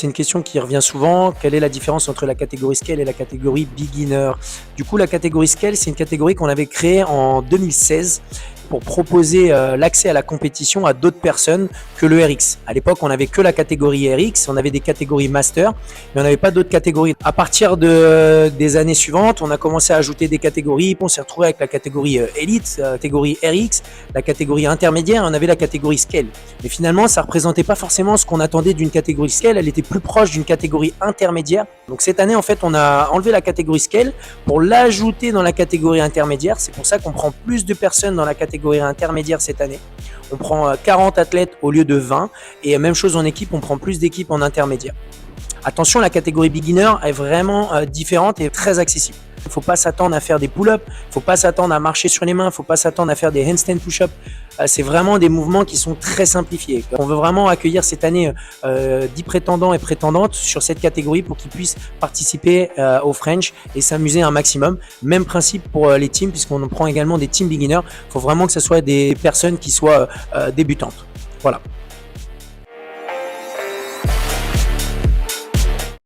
c'est une question qui revient souvent. Quelle est la différence entre la catégorie Scale et la catégorie Beginner? Du coup, la catégorie Scale, c'est une catégorie qu'on avait créée en 2016 pour proposer l'accès à la compétition à d'autres personnes que le RX. À l'époque, on n'avait que la catégorie RX, on avait des catégories Master, mais on n'avait pas d'autres catégories. À partir des années suivantes, on a commencé à ajouter des catégories. On s'est retrouvé avec la catégorie Elite, la catégorie RX, la catégorie intermédiaire, et on avait la catégorie Scale. Mais finalement, ça ne représentait pas forcément ce qu'on attendait d'une catégorie Scale, elle était plus proche d'une catégorie intermédiaire. Donc cette année, en fait, on a enlevé la catégorie Scale pour l'ajouter dans la catégorie intermédiaire. C'est pour ça qu'on prend plus de personnes dans la catégorie intermédiaire cette année. On prend 40 athlètes au lieu de 20 et même chose en équipe, on prend plus d'équipes en intermédiaire. Attention, la catégorie beginner est vraiment différente et très accessible. Il ne faut pas s'attendre à faire des pull-ups, il ne faut pas s'attendre à marcher sur les mains, il ne faut pas s'attendre à faire des handstand push-ups. C'est vraiment des mouvements qui sont très simplifiés. On veut vraiment accueillir cette année 10 prétendants et prétendantes sur cette catégorie pour qu'ils puissent participer au French et s'amuser un maximum. Même principe pour les teams, puisqu'on prend également des teams beginners. Il faut vraiment que ce soit des personnes qui soient débutantes. Voilà.